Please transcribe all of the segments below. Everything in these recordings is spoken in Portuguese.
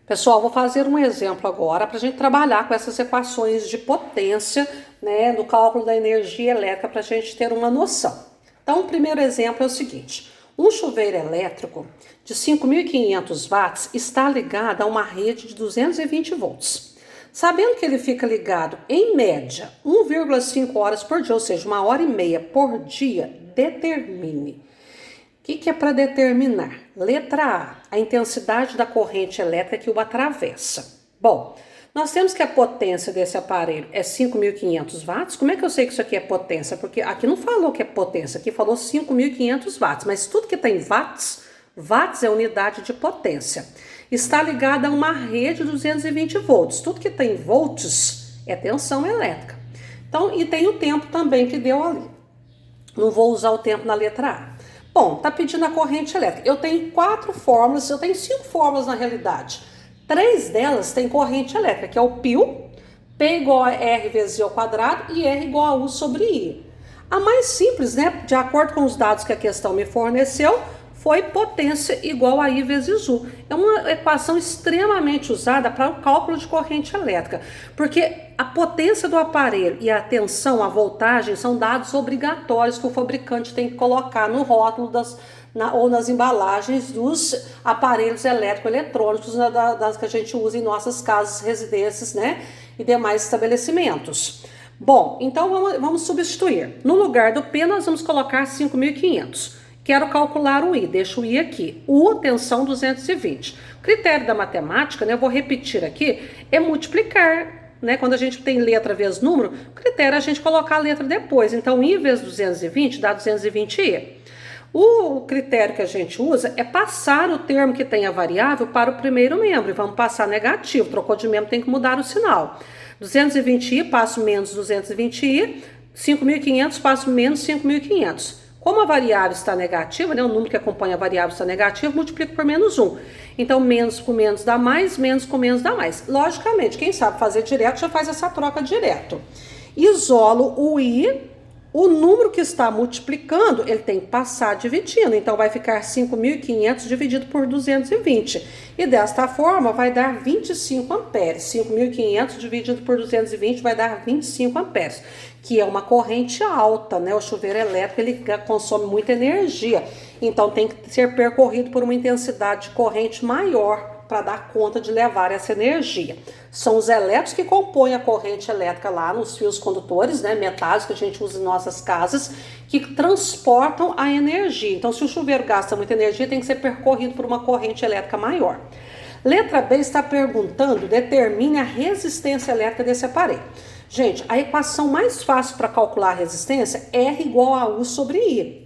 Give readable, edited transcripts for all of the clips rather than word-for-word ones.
Pessoal, vou fazer um exemplo agora para a gente trabalhar com essas equações de potência, né, no cálculo da energia elétrica para a gente ter uma noção. Então, o primeiro exemplo é o seguinte: um chuveiro elétrico de 5.500 watts está ligado a uma rede de 220 volts. Sabendo que ele fica ligado, em média, 1,5 horas por dia, ou seja, 1h30 por dia, determine. O que é para determinar? Letra A intensidade da corrente elétrica que o atravessa. Bom, nós temos que a potência desse aparelho é 5.500 watts. Como é que eu sei que isso aqui é potência? Porque aqui não falou que é potência, aqui falou 5.500 watts, mas tudo que tem watts, watts é unidade de potência. Está ligada a uma rede de 220 volts. Tudo que tem volts é tensão elétrica. Então, e tem o tempo também que deu ali. Não vou usar o tempo na letra A. Bom, tá pedindo a corrente elétrica. Eu tenho 4 fórmulas, eu tenho 5 fórmulas na realidade. 3 delas têm corrente elétrica, que é o π, P igual a R vezes I ao quadrado e R igual a U sobre I. A mais simples, né, de acordo com os dados que a questão me forneceu, foi potência igual a I vezes U. É uma equação extremamente usada para o cálculo de corrente elétrica, porque a potência do aparelho e a tensão, a voltagem, são dados obrigatórios que o fabricante tem que colocar no rótulo ou nas embalagens dos aparelhos eletroeletrônicos, das que a gente usa em nossas casas, residências, né, e demais estabelecimentos. Bom, então vamos substituir. No lugar do P, nós vamos colocar 5.500. Quero calcular o I, deixo o I aqui. U, tensão 220. O critério da matemática, né, eu vou repetir aqui, é multiplicar, né? Quando a gente tem letra vezes número, o critério é a gente colocar a letra depois. Então, I vezes 220 dá 220I. O critério que a gente usa é passar o termo que tem a variável para o primeiro membro. E vamos passar negativo, trocou de membro, tem que mudar o sinal. 220i, passo menos 220i, 5.500, passo menos 5.500. Como a variável está negativa, né, o número que acompanha a variável está negativo, multiplico por menos 1. Então, menos com menos dá mais, menos com menos dá mais. Logicamente, quem sabe fazer direto já faz essa troca direto. Isolo o I, o número que está multiplicando, ele tem que passar dividindo. Então, vai ficar 5.500 dividido por 220. E desta forma, vai dar 25 amperes. 5.500 dividido por 220 vai dar 25 amperes. Que é uma corrente alta, né? O chuveiro elétrico, ele consome muita energia. Então, tem que ser percorrido por uma intensidade de corrente maior para dar conta de levar essa energia. São os elétrons que compõem a corrente elétrica lá nos fios condutores, né, metálicos que a gente usa em nossas casas, que transportam a energia. Então, se o chuveiro gasta muita energia, tem que ser percorrido por uma corrente elétrica maior. Letra B está perguntando, determine a resistência elétrica desse aparelho. Gente, a equação mais fácil para calcular a resistência é R igual a U sobre I.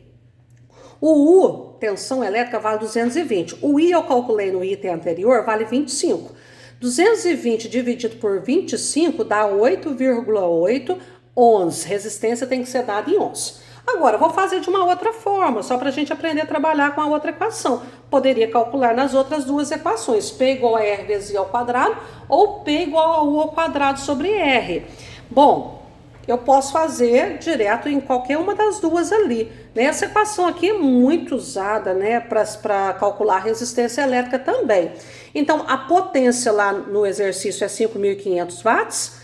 O U, tensão elétrica, vale 220. O I eu calculei no item anterior, vale 25. 220 dividido por 25 dá 8,811. Resistência tem que ser dada em ohms. Agora, vou fazer de uma outra forma, só para a gente aprender a trabalhar com a outra equação. Poderia calcular nas outras duas equações, P igual a R vezes I ao quadrado ou P igual a U ao quadrado sobre R. Bom, eu posso fazer direto em qualquer uma das duas ali. Essa equação aqui é muito usada, né, para calcular a resistência elétrica também. Então, a potência lá no exercício é 5.500 watts,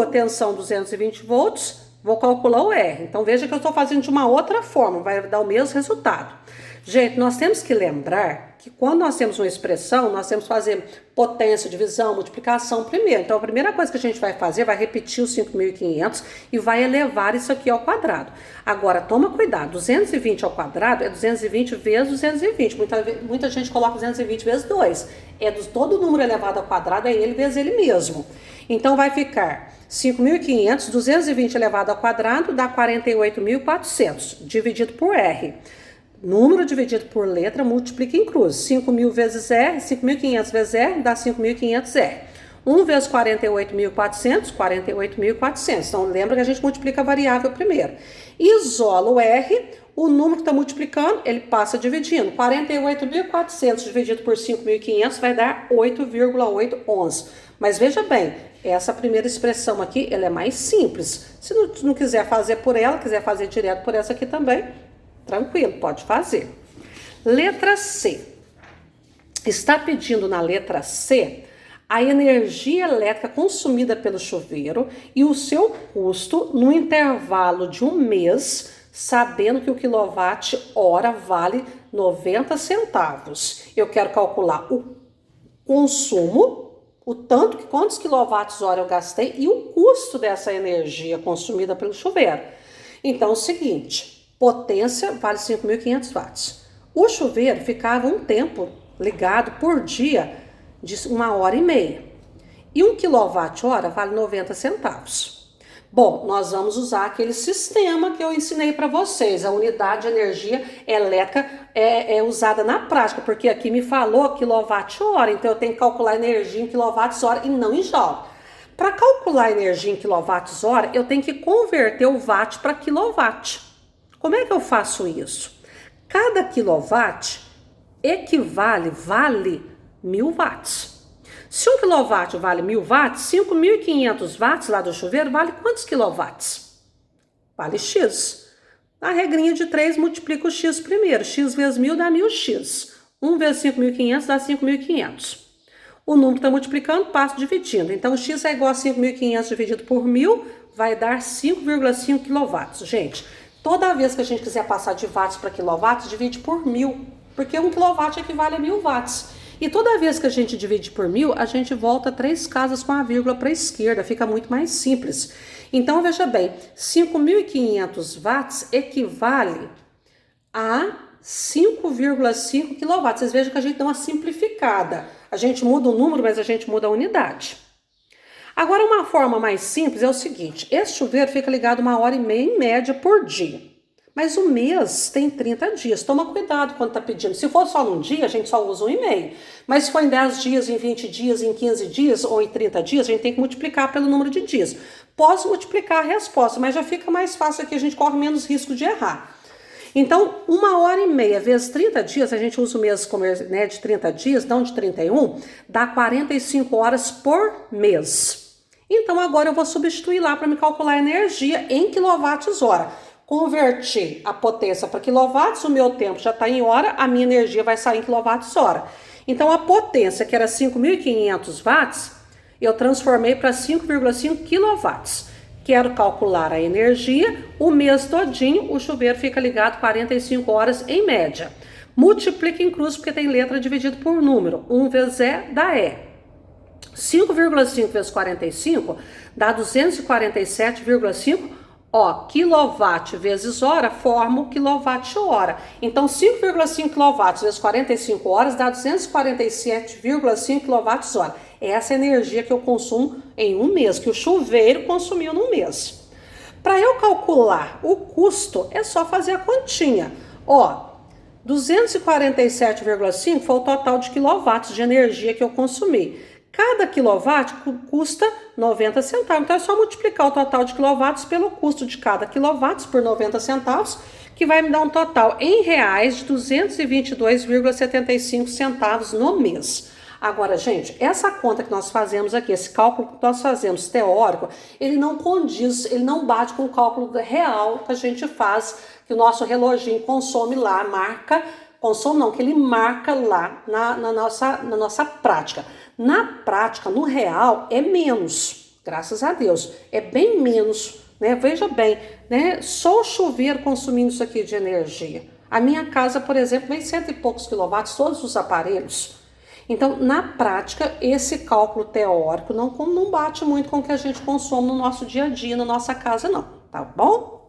a tensão 220 volts, vou calcular o R. Então, veja que eu estou fazendo de uma outra forma, vai dar o mesmo resultado. Gente, nós temos que lembrar que quando nós temos uma expressão, nós temos que fazer potência, divisão, multiplicação primeiro. Então, a primeira coisa que a gente vai fazer, vai repetir os 5.500 e vai elevar isso aqui ao quadrado. Agora, toma cuidado, 220 ao quadrado é 220 vezes 220. Muita gente coloca 220 vezes 2. Todo número elevado ao quadrado é ele vezes ele mesmo. Então, vai ficar 5.500, 220 elevado ao quadrado dá 48.400, dividido por R. Número dividido por letra, multiplica em cruz. 5.000 vezes R, 5.500 vezes R, dá 5.500R. 1 vezes 48.400, 48.400. Então, lembra que a gente multiplica a variável primeiro. Isola o R, o número que está multiplicando, ele passa dividindo. 48.400 dividido por 5.500 vai dar 8,811. Mas veja bem, essa primeira expressão aqui, ela é mais simples. Se não quiser fazer por ela, quiser fazer direto por essa aqui também, tranquilo, pode fazer. Letra C. está pedindo na letra C a energia elétrica consumida pelo chuveiro e o seu custo no intervalo de um mês, sabendo que o quilowatt-hora vale 90 centavos. Eu quero calcular o consumo, o tanto que quantos quilowatts-hora eu gastei e o custo dessa energia consumida pelo chuveiro. Então, é o seguinte, potência vale 5.500 watts. O chuveiro ficava um tempo ligado por dia de 1h30. E 1 kWh vale 90 centavos. Bom, nós vamos usar aquele sistema que eu ensinei para vocês. A unidade de energia elétrica é usada na prática, porque aqui me falou quilowatt-hora, então eu tenho que calcular energia em quilowatts-hora e não em joule. Para calcular energia em quilowatts-hora, eu tenho que converter o watt para quilowatt. Como é que eu faço isso? Cada quilowatt vale 1.000 watts. Se 1 kW vale 1.000 watts, 5.500 watts lá do chuveiro vale quantos quilowatts? Vale X. A regrinha de 3 multiplica o X primeiro. X vezes 1.000 dá 1.000X. 1 vezes 5.500 dá 5.500. O número está multiplicando, passo dividindo. Então, X é igual a 5.500 dividido por 1.000, vai dar 5,5 kW. Gente, toda vez que a gente quiser passar de watts para quilowatts, divide por 1.000. Porque 1 kW equivale a 1.000 watts. E toda vez que a gente divide por 1.000, a gente volta 3 casas com a vírgula para a esquerda. Fica muito mais simples. Então, veja bem, 5.500 watts equivale a 5,5 kW. Vocês vejam que a gente dá uma simplificada. A gente muda o número, mas a gente muda a unidade. Agora, uma forma mais simples é o seguinte. Esse chuveiro fica ligado 1h30 em média por dia. Mas o mês tem 30 dias. Toma cuidado quando está pedindo. Se for só num dia, a gente só usa 1,5. Mas se for em 10 dias, em 20 dias, em 15 dias ou em 30 dias, a gente tem que multiplicar pelo número de dias. Posso multiplicar a resposta, mas já fica mais fácil aqui, a gente corre menos risco de errar. Então, 1h30 vezes 30 dias, a gente usa o mês né, de 30 dias, não de 31, dá 45 horas por mês. Então, agora eu vou substituir lá para me calcular a energia em quilowatts-hora. Converti a potência para quilowatts, o meu tempo já está em hora, a minha energia vai sair em quilowatts-hora. Então, a potência, que era 5.500 watts, eu transformei para 5,5 quilowatts. Quero calcular a energia, o mês todinho, o chuveiro fica ligado 45 horas em média. Multiplica em cruz, porque tem letra dividido por número. 1 vezes E dá E. 5,5 vezes 45 dá 247,5. Quilowatt vezes hora forma o quilowatt-hora. Então, 5,5 kW vezes 45 horas dá 247,5 kWh. Essa é a energia que eu consumo em um mês, que o chuveiro consumiu num mês. Para eu calcular o custo, é só fazer a continha. 247,5 foi o total de quilowatts de energia que eu consumi. Cada quilowatt custa 90 centavos. Então, é só multiplicar o total de quilowatts pelo custo de cada quilowatt por 90 centavos, que vai me dar um total em reais de 222,75 centavos no mês. Agora, gente, essa conta que nós fazemos aqui, esse cálculo que nós fazemos teórico, ele não condiz, ele não bate com o cálculo real que a gente faz, que o nosso reloginho consome lá, marca, consome não, que ele marca lá na nossa prática. Na prática, no real, é menos, graças a Deus, é bem menos, né? Veja bem, né? Só o chuveiro consumindo isso aqui de energia. A minha casa, por exemplo, vem 100 e poucos quilowatts, todos os aparelhos. Então, na prática, esse cálculo teórico não bate muito com o que a gente consome no nosso dia a dia, na nossa casa, não, tá bom?